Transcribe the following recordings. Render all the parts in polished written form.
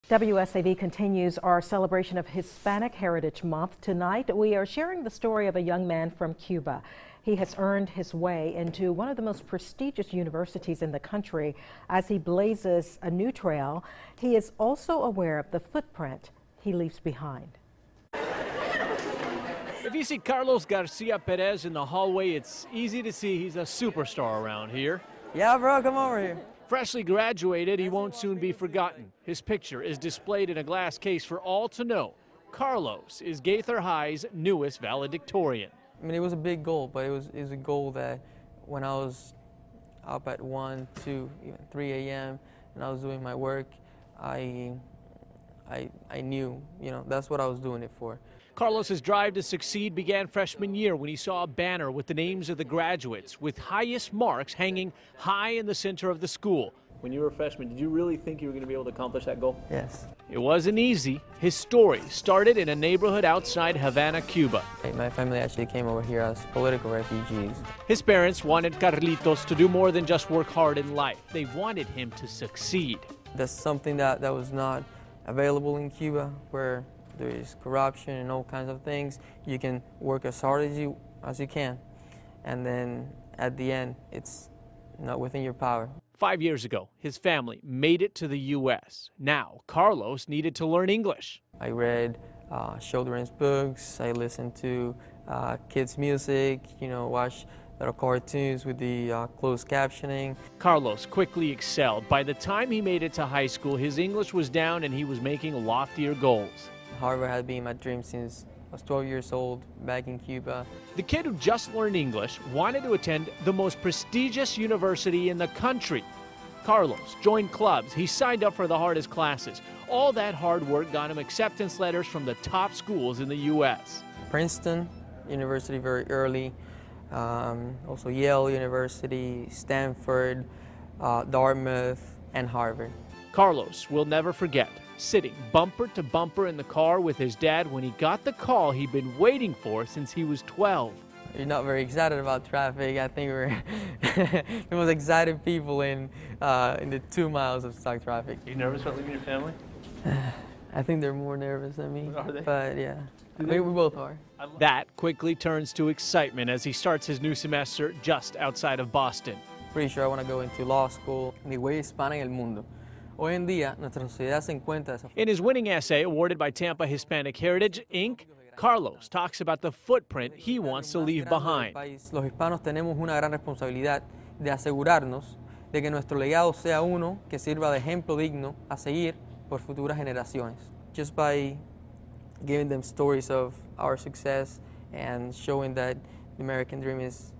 WSAV continues our celebration of Hispanic Heritage Month. Tonight, we are sharing the story of a young man from Cuba. He has earned his way into one of the most prestigious universities in the country as he blazes a new trail. He is also aware of the footprint he leaves behind. If you see Carlos Garcia Perez in the hallway, it's easy to see he's a superstar around here. Yeah, bro, come over here. Freshly graduated, he won't soon be forgotten. His picture is displayed in a glass case for all to know. Carlos is Gaither High's newest valedictorian. I mean, it was a big goal, but it was a goal that when I was up at 1, 2, even 3 a.m. and I was doing my work, I knew, that's what I was doing it for. Carlos's drive to succeed began freshman year when he saw a banner with the names of the graduates with highest marks hanging high in the center of the school. When you were a freshman, did you really think you were going to be able to accomplish that goal? Yes. It wasn't easy. His story started in a neighborhood outside Havana, Cuba. My family actually came over here as political refugees. His parents wanted Carlitos to do more than just work hard in life. They wanted him to succeed. That's something that was not available in Cuba, where there is corruption and all kinds of things. You can work as hard as you can, and then at the end, it's not within your power. 5 years ago, his family made it to the U.S. Now, Carlos needed to learn English. I read children's books, I listened to kids' music, watch little cartoons with the closed captioning. Carlos quickly excelled. By the time he made it to high school, his English was down and he was making loftier goals. Harvard had been my dream since I was 12 years old, back in Cuba. The kid who just learned English wanted to attend the most prestigious university in the country. Carlos joined clubs. He signed up for the hardest classes. All that hard work got him acceptance letters from the top schools in the U.S. Princeton University very early, also Yale University, Stanford, Dartmouth, and Harvard. Carlos will never forget sitting bumper to bumper in the car with his dad when he got the call he'd been waiting for since he was 12. You're not very excited about traffic. I think we're the most excited people in the 2 miles of stuck traffic. Are you nervous about leaving your family? I think they're more nervous than me. Are they? But yeah, we both are. That quickly turns to excitement as he starts his new semester just outside of Boston. Pretty sure I want to go into law school. Mi huella hispana en el mundo. Hoy en día, nuestra sociedad se encuentra. In his winning essay awarded by Tampa Hispanic Heritage, Inc., Carlos talks about the footprint he wants to leave behind. Los hispanos tenemos una gran responsabilidad de asegurarnos de que nuestro legado sea uno que sirva de ejemplo digno a seguir por futuras generaciones. Just by giving them stories of our success and showing that the American dream is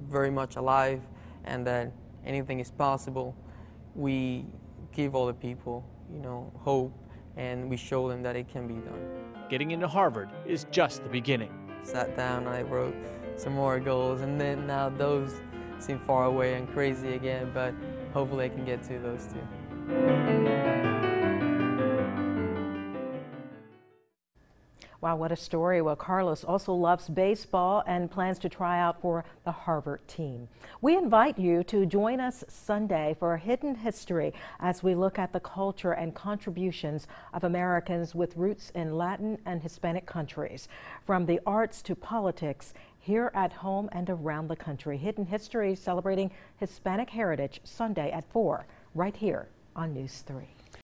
very much alive and that anything is possible, we give all the people, hope, and we show them that it can be done. Getting into Harvard is just the beginning. Sat down, I wrote some more goals, and then now those seem far away and crazy again, but hopefully I can get to those too. Wow, what a story. Well, Carlos also loves baseball and plans to try out for the Harvard team. We invite you to join us Sunday for Hidden History as we look at the culture and contributions of Americans with roots in Latin and Hispanic countries. From the arts to politics, here at home and around the country. Hidden History celebrating Hispanic Heritage Sunday at 4, right here on News 3.